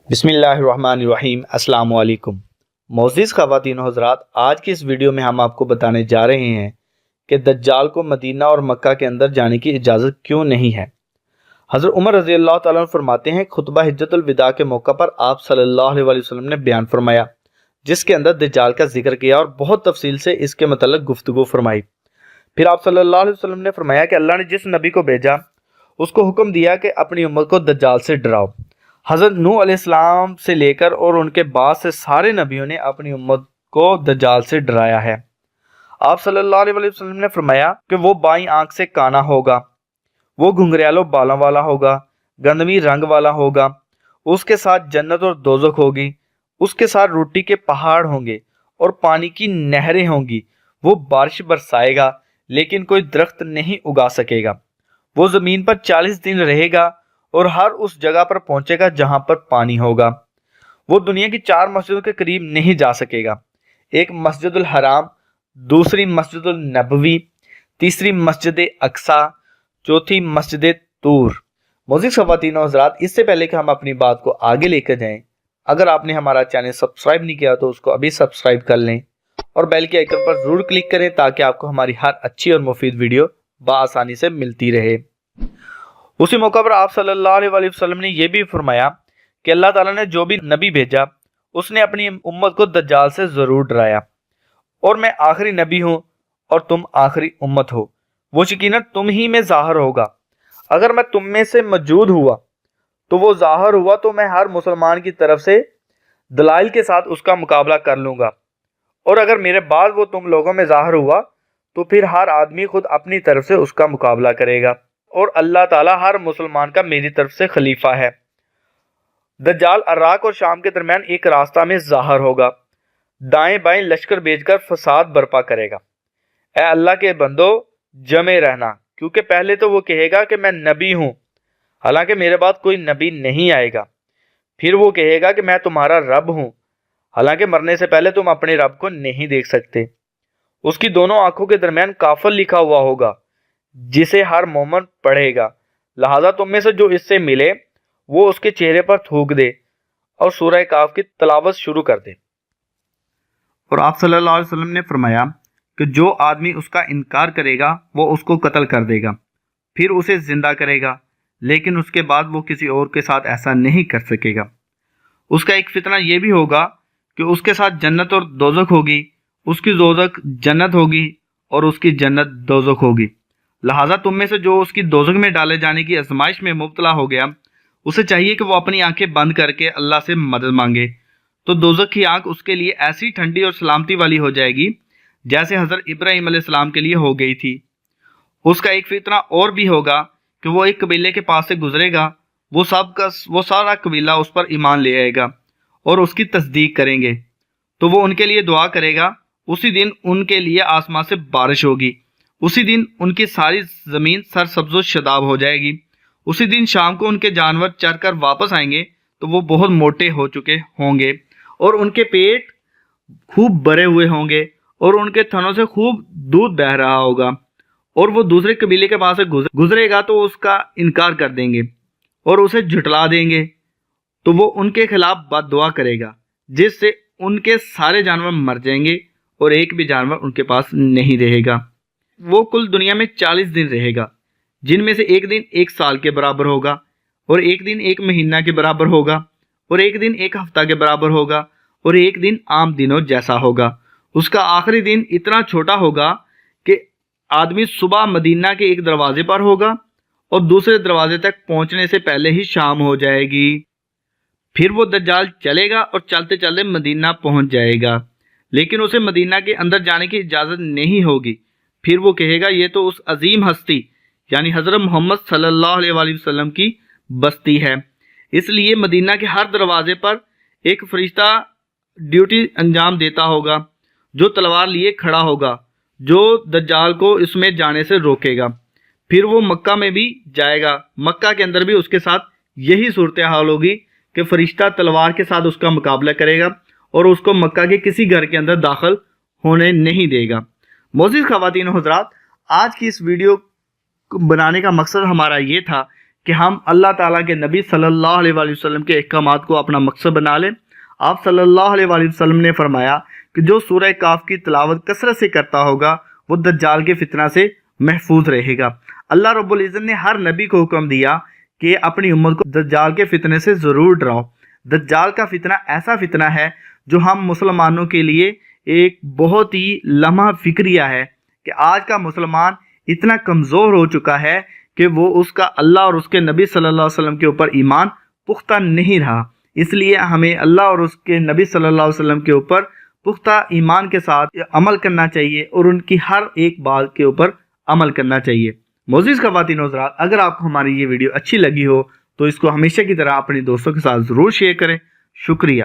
بسم اللہ الرحمن الرحیم۔ السلام علیکم معزز خواتین و حضرات، آج کی اس ویڈیو میں ہم آپ کو بتانے جا رہے ہیں کہ دجال کو مدینہ اور مکہ کے اندر جانے کی اجازت کیوں نہیں ہے۔ حضرت عمر رضی اللہ تعالیٰ عنہ فرماتے ہیں، خطبہ حجت الوداع کے موقع پر آپ صلی اللہ علیہ وسلم نے بیان فرمایا جس کے اندر دجال کا ذکر کیا اور بہت تفصیل سے اس کے متعلق گفتگو فرمائی۔ پھر آپ صلی اللہ علیہ وسلم نے فرمایا کہ اللہ نے جس نبی کو بھیجا اس کو حکم دیا کہ اپنی امت کو دجال سے ڈراؤ۔ حضرت نوح علیہ السلام سے لے کر اور ان کے بعد سے سارے نبیوں نے اپنی امت کو دجال سے ڈرایا ہے۔ آپ صلی اللہ علیہ وسلم نے فرمایا کہ وہ بائیں آنکھ سے کانا ہوگا، وہ گھنگریالوں بالوں والا ہوگا، گندمی رنگ والا ہوگا، اس کے ساتھ جنت اور دوزخ ہوگی، اس کے ساتھ روٹی کے پہاڑ ہوں گے اور پانی کی نہریں ہوں گی۔ وہ بارش برسائے گا لیکن کوئی درخت نہیں اگا سکے گا۔ وہ زمین پر 40 دن رہے گا اور ہر اس جگہ پر پہنچے گا جہاں پر پانی ہوگا۔ وہ دنیا کی 4 مسجدوں کے قریب نہیں جا سکے گا، ایک مسجد الحرام، دوسری مسجد النبوی، تیسری مسجد اقصی، چوتھی مسجد طور۔ معزز خواتین و حضرات، اس سے پہلے کہ ہم اپنی بات کو آگے لے کر جائیں، اگر آپ نے ہمارا چینل سبسکرائب نہیں کیا تو اس کو ابھی سبسکرائب کر لیں اور بیل کے آئیکن پر ضرور کلک کریں تاکہ آپ کو ہماری ہر اچھی اور مفید ویڈیو بآسانی سے ملتی رہے۔ اسی موقع پر آپ صلی اللہ علیہ وسلم نے یہ بھی فرمایا کہ اللہ تعالیٰ نے جو بھی نبی بھیجا اس نے اپنی امت کو دجال سے ضرور ڈرایا، اور میں آخری نبی ہوں اور تم آخری امت ہو، وہ یقیناً تم ہی میں ظاہر ہوگا۔ اگر میں تم میں سے موجود ہوا تو وہ ظاہر ہوا تو میں ہر مسلمان کی طرف سے دلائل کے ساتھ اس کا مقابلہ کر لوں گا، اور اگر میرے بعد وہ تم لوگوں میں ظاہر ہوا تو پھر ہر آدمی خود اپنی طرف سے اس کا مقابلہ کرے گا، اور اللہ تعالیٰ ہر مسلمان کا میری طرف سے خلیفہ ہے۔ دجال عراق اور شام کے درمیان ایک راستہ میں ظاہر ہوگا، دائیں بائیں لشکر بھیج کر فساد برپا کرے گا۔ اے اللہ کے بندو، جمے رہنا، کیونکہ پہلے تو وہ کہے گا کہ میں نبی ہوں، حالانکہ میرے بعد کوئی نبی نہیں آئے گا۔ پھر وہ کہے گا کہ میں تمہارا رب ہوں، حالانکہ مرنے سے پہلے تم اپنے رب کو نہیں دیکھ سکتے۔ اس کی دونوں آنکھوں کے درمیان کافر لکھا ہوا ہوگا جسے ہر مومن پڑھے گا، لہذا تم میں سے جو اس سے ملے وہ اس کے چہرے پر تھوک دے اور سورہ کاف کی تلاوت شروع کر دے۔ اور آپ صلی اللہ علیہ وسلم نے فرمایا کہ جو آدمی اس کا انکار کرے گا وہ اس کو قتل کر دے گا، پھر اسے زندہ کرے گا، لیکن اس کے بعد وہ کسی اور کے ساتھ ایسا نہیں کر سکے گا۔ اس کا ایک فتنہ یہ بھی ہوگا کہ اس کے ساتھ جنت اور دوزخ ہوگی، اس کی دوزخ جنت ہوگی اور اس کی جنت دوزخ ہوگی، لہٰذا تم میں سے جو اس کی دوزخ میں ڈالے جانے کی آزمائش میں مبتلا ہو گیا اسے چاہیے کہ وہ اپنی آنکھیں بند کر کے اللہ سے مدد مانگے، تو دوزخ کی آنکھ اس کے لیے ایسی ٹھنڈی اور سلامتی والی ہو جائے گی جیسے حضرت ابراہیم علیہ السلام کے لیے ہو گئی تھی۔ اس کا ایک فتنہ اور بھی ہوگا کہ وہ ایک قبیلے کے پاس سے گزرے گا، وہ سارا قبیلہ اس پر ایمان لے آئے گا اور اس کی تصدیق کریں گے، تو وہ ان کے لیے دعا کرے گا۔ اسی دن ان کے لیے آسمان سے بارش ہوگی، اسی دن ان کی ساری زمین سرسبز و شاداب ہو جائے گی۔ اسی دن شام کو ان کے جانور چر کر واپس آئیں گے تو وہ بہت موٹے ہو چکے ہوں گے اور ان کے پیٹ خوب بھرے ہوئے ہوں گے اور ان کے تھنوں سے خوب دودھ بہہ رہا ہوگا، اور وہ دوسرے قبیلے کے پاس سے گزرے گا تو اس کا انکار کر دیں گے اور اسے جھٹلا دیں گے، تو وہ ان کے خلاف بد دعا کرے گا جس سے ان کے سارے جانور مر جائیں گے اور ایک بھی جانور ان کے پاس نہیں رہے گا۔ وہ کل دنیا میں 40 دن رہے گا، جن میں سے ایک دن 1 سال کے برابر ہوگا، اور ایک دن 1 مہینہ کے برابر ہوگا، اور ایک دن 1 ہفتہ کے برابر ہوگا، اور ایک دن عام دنوں جیسا ہوگا۔ اس کا آخری دن اتنا چھوٹا ہوگا کہ آدمی صبح مدینہ کے ایک دروازے پر ہوگا اور دوسرے دروازے تک پہنچنے سے پہلے ہی شام ہو جائے گی۔ پھر وہ دجال چلے گا اور چلتے چلتے مدینہ پہنچ جائے گا، لیکن اسے مدینہ کے اندر جانے کی اجازت نہیں ہوگی۔ پھر وہ کہے گا یہ تو اس عظیم ہستی یعنی حضرت محمد صلی اللہ علیہ وسلم کی بستی ہے، اس لیے مدینہ کے ہر دروازے پر ایک فرشتہ ڈیوٹی انجام دیتا ہوگا جو تلوار لیے کھڑا ہوگا، جو دجال کو اس میں جانے سے روکے گا۔ پھر وہ مکہ میں بھی جائے گا، مکہ کے اندر بھی اس کے ساتھ یہی صورتحال ہوگی کہ فرشتہ تلوار کے ساتھ اس کا مقابلہ کرے گا اور اس کو مکہ کے کسی گھر کے اندر داخل ہونے نہیں دے گا۔ معزز خواتین و حضرات، آج کی اس ویڈیو بنانے کا مقصد ہمارا یہ تھا کہ ہم اللہ تعالیٰ کے نبی صلی اللہ علیہ وآلہ وسلم کے احکامات کو اپنا مقصد بنا لیں۔ آپ صلی اللہ علیہ وآلہ وسلم نے فرمایا کہ جو سورہ کاف کی تلاوت کثرت سے کرتا ہوگا وہ دجال کے فتنہ سے محفوظ رہے گا۔ اللہ رب العزت نے ہر نبی کو حکم دیا کہ اپنی امت کو دجال کے فتنے سے ضرور ڈراؤ۔ دجال کا فتنہ ایسا فتنہ ہے جو ہم مسلمانوں کے لیے ایک بہت ہی لمحہ فکریہ ہے کہ آج کا مسلمان اتنا کمزور ہو چکا ہے کہ وہ اس کا اللہ اور اس کے نبی صلی اللہ علیہ وسلم کے اوپر ایمان پختہ نہیں رہا۔ اس لیے ہمیں اللہ اور اس کے نبی صلی اللہ علیہ وسلم کے اوپر پختہ ایمان کے ساتھ عمل کرنا چاہیے اور ان کی ہر ایک بات کے اوپر عمل کرنا چاہیے۔ معزز خواتین و حضرات، اگر آپ کو ہماری یہ ویڈیو اچھی لگی ہو تو اس کو ہمیشہ کی طرح اپنے دوستوں کے ساتھ ضرور شیئر کریں۔ شکریہ۔